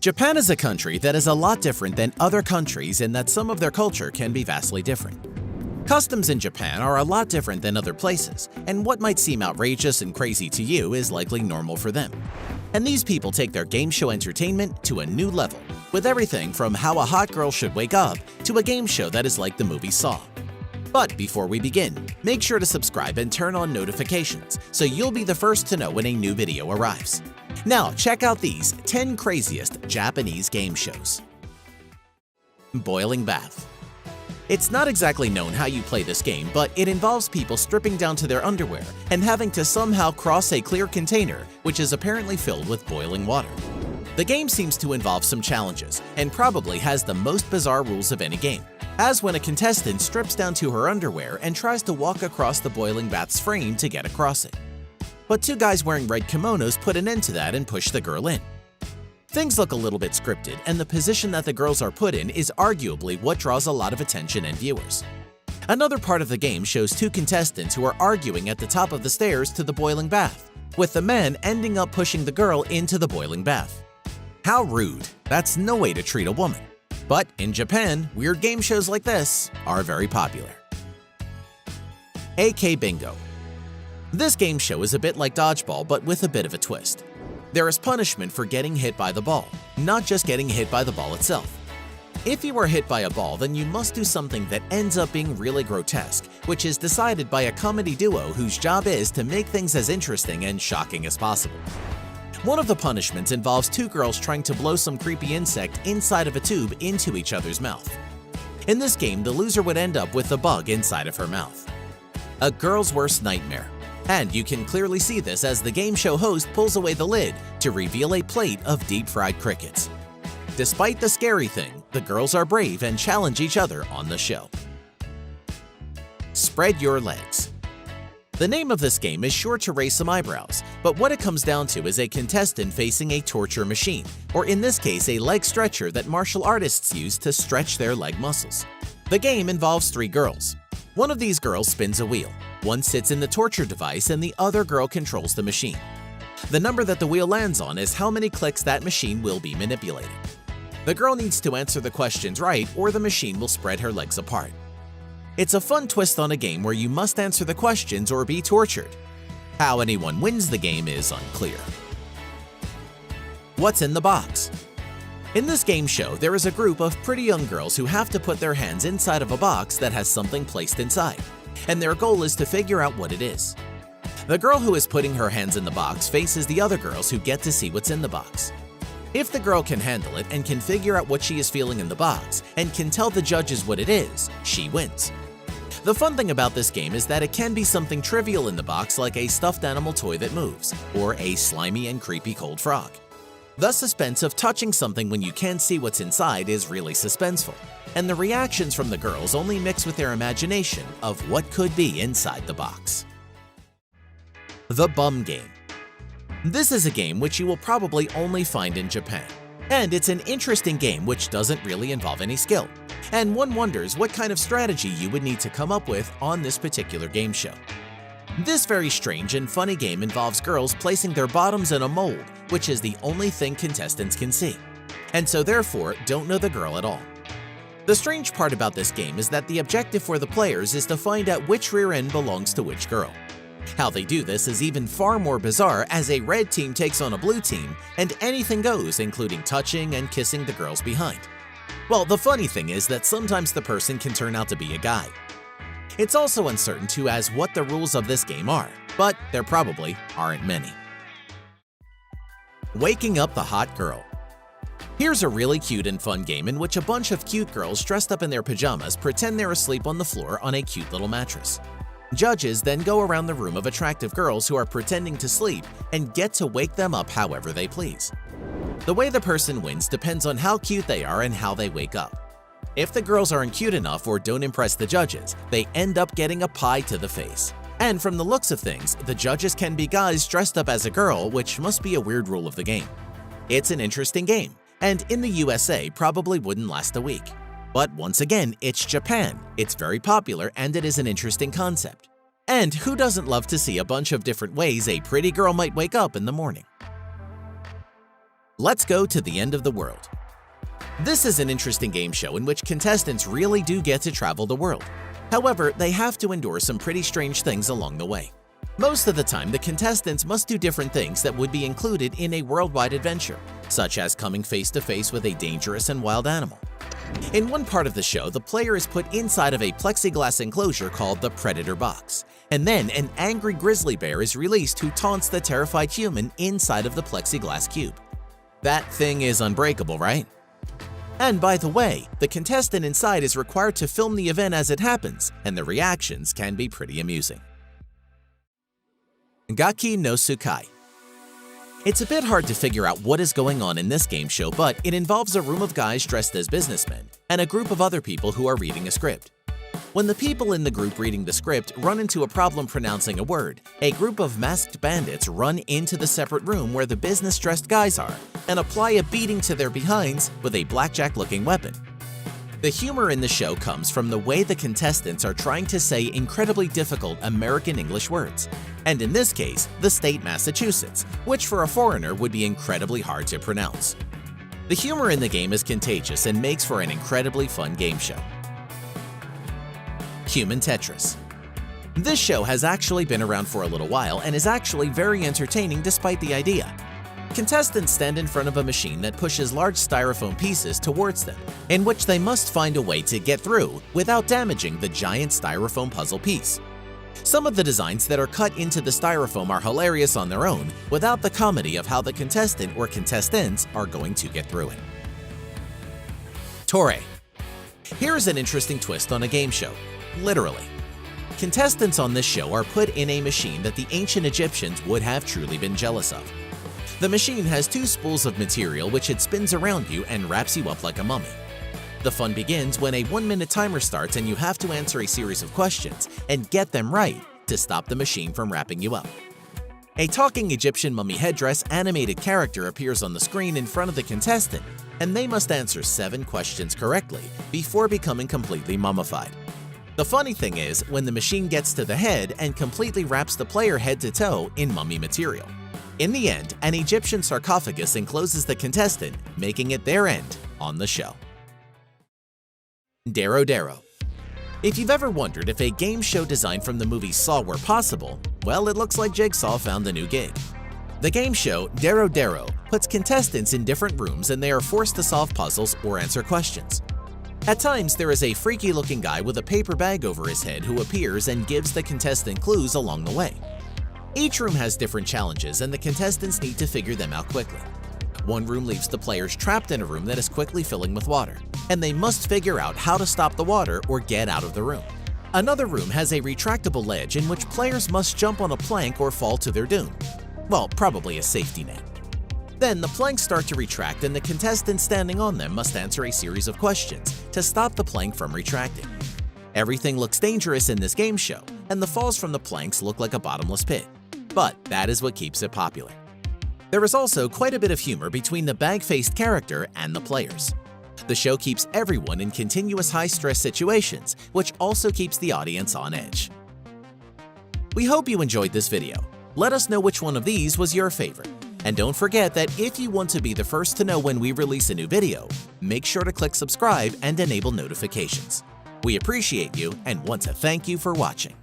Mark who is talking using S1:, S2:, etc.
S1: Japan is a country that is a lot different than other countries in that some of their culture can be vastly different. Customs in Japan are a lot different than other places, and what might seem outrageous and crazy to you is likely normal for them. And these people take their game show entertainment to a new level, with everything from how a hot girl should wake up to a game show that is like the movie Saw. But before we begin, make sure to subscribe and turn on notifications so you'll be the first to know when a new video arrives. Now check out these 10 craziest Japanese game shows. Boiling Bath. It's not exactly known how you play this game, but it involves people stripping down to their underwear and having to somehow cross a clear container which is apparently filled with boiling water. The game seems to involve some challenges and probably has the most bizarre rules of any game, as when a contestant strips down to her underwear and tries to walk across the boiling bath's frame to get across it. But two guys wearing red kimonos put an end to that and push the girl in. Things look a little bit scripted, and the position that the girls are put in is arguably what draws a lot of attention and viewers. Another part of the game shows two contestants who are arguing at the top of the stairs to the boiling bath, with the man ending up pushing the girl into the boiling bath. How rude! That's no way to treat a woman. But in Japan, weird game shows like this are very popular. AK Bingo. This game show is a bit like dodgeball, but with a bit of a twist. There is punishment for getting hit by the ball, not just getting hit by the ball itself. If you are hit by a ball, then you must do something that ends up being really grotesque, which is decided by a comedy duo whose job is to make things as interesting and shocking as possible. One of the punishments involves two girls trying to blow some creepy insect inside of a tube into each other's mouth. In this game, the loser would end up with the bug inside of her mouth. A girl's worst nightmare. And you can clearly see this as the game show host pulls away the lid to reveal a plate of deep-fried crickets. Despite the scary thing, the girls are brave and challenge each other on the show. Spread your legs. The name of this game is sure to raise some eyebrows, but what it comes down to is a contestant facing a torture machine, or in this case a leg stretcher that martial artists use to stretch their leg muscles. The game involves three girls. One of these girls spins a wheel. One sits in the torture device and the other girl controls the machine. The number that the wheel lands on is how many clicks that machine will be manipulated. The girl needs to answer the questions right or the machine will spread her legs apart. It's a fun twist on a game where you must answer the questions or be tortured. How anyone wins the game is unclear. What's in the box? In this game show, there is a group of pretty young girls who have to put their hands inside of a box that has something placed inside, and their goal is to figure out what it is. The girl who is putting her hands in the box faces the other girls who get to see what's in the box. If the girl can handle it and can figure out what she is feeling in the box and can tell the judges what it is, she wins. The fun thing about this game is that it can be something trivial in the box like a stuffed animal toy that moves, or a slimy and creepy cold frog. The suspense of touching something when you can't see what's inside is really suspenseful, and the reactions from the girls only mix with their imagination of what could be inside the box. The Bum Game. This is a game which you will probably only find in Japan, and it's an interesting game which doesn't really involve any skill, and one wonders what kind of strategy you would need to come up with on this particular game show. This very strange and funny game involves girls placing their bottoms in a mold, which is the only thing contestants can see, and so therefore don't know the girl at all. The strange part about this game is that the objective for the players is to find out which rear end belongs to which girl. How they do this is even far more bizarre as a red team takes on a blue team and anything goes, including touching and kissing the girls behind. Well, the funny thing is that sometimes the person can turn out to be a guy. It's also uncertain too as what the rules of this game are, but there probably aren't many. Waking up the hot girl. Here's a really cute and fun game in which a bunch of cute girls dressed up in their pajamas pretend they're asleep on the floor on a cute little mattress. Judges then go around the room of attractive girls who are pretending to sleep and get to wake them up however they please. The way the person wins depends on how cute they are and how they wake up. If the girls aren't cute enough or don't impress the judges, they end up getting a pie to the face. And from the looks of things, the judges can be guys dressed up as a girl, which must be a weird rule of the game. It's an interesting game, and in the USA probably wouldn't last a week. But once again, it's Japan, it's very popular, and it is an interesting concept. And who doesn't love to see a bunch of different ways a pretty girl might wake up in the morning? Let's go to the end of the world. This is an interesting game show in which contestants really do get to travel the world. However, they have to endure some pretty strange things along the way. Most of the time, the contestants must do different things that would be included in a worldwide adventure, such as coming face to face with a dangerous and wild animal. In one part of the show, the player is put inside of a plexiglass enclosure called the Predator Box, and then an angry grizzly bear is released who taunts the terrified human inside of the plexiglass cube. That thing is unbreakable, right? And by the way, the contestant inside is required to film the event as it happens, and the reactions can be pretty amusing. Gaki no Sukai. It's a bit hard to figure out what is going on in this game show, but it involves a room of guys dressed as businessmen and a group of other people who are reading a script. When the people in the group reading the script run into a problem pronouncing a word, a group of masked bandits run into the separate room where the business-dressed guys are and apply a beating to their behinds with a blackjack-looking weapon. The humor in the show comes from the way the contestants are trying to say incredibly difficult American English words, and in this case, the state Massachusetts, which for a foreigner would be incredibly hard to pronounce. The humor in the game is contagious and makes for an incredibly fun game show. Human Tetris. This show has actually been around for a little while and is actually very entertaining despite the idea. Contestants stand in front of a machine that pushes large styrofoam pieces towards them, in which they must find a way to get through without damaging the giant styrofoam puzzle piece. Some of the designs that are cut into the styrofoam are hilarious on their own, without the comedy of how the contestant or contestants are going to get through it. Toray. Here's an interesting twist on a game show. Literally. Contestants on this show are put in a machine that the ancient Egyptians would have truly been jealous of. The machine has two spools of material which it spins around you and wraps you up like a mummy. The fun begins when a 1-minute timer starts and you have to answer a series of questions and get them right to stop the machine from wrapping you up. A talking Egyptian mummy headdress animated character appears on the screen in front of the contestant, and they must answer 7 questions correctly before becoming completely mummified. The funny thing is when the machine gets to the head and completely wraps the player head to toe in mummy material. In the end, an Egyptian sarcophagus encloses the contestant, making it their end on the show. Darrow. If you've ever wondered if a game show design from the movie Saw were possible, well, it looks like Jigsaw found a new gig. The game show Darrow puts contestants in different rooms and they are forced to solve puzzles or answer questions. At times, there is a freaky-looking guy with a paper bag over his head who appears and gives the contestant clues along the way. Each room has different challenges and the contestants need to figure them out quickly. One room leaves the players trapped in a room that is quickly filling with water, and they must figure out how to stop the water or get out of the room. Another room has a retractable ledge in which players must jump on a plank or fall to their doom. Well, probably a safety net. Then the planks start to retract and the contestants standing on them must answer a series of questions to stop the plank from retracting. Everything looks dangerous in this game show, and the falls from the planks look like a bottomless pit. But that is what keeps it popular. There is also quite a bit of humor between the bag-faced character and the players. The show keeps everyone in continuous high-stress situations, which also keeps the audience on edge. We hope you enjoyed this video. Let us know which one of these was your favorite. And don't forget that if you want to be the first to know when we release a new video, make sure to click subscribe and enable notifications. We appreciate you and want to thank you for watching.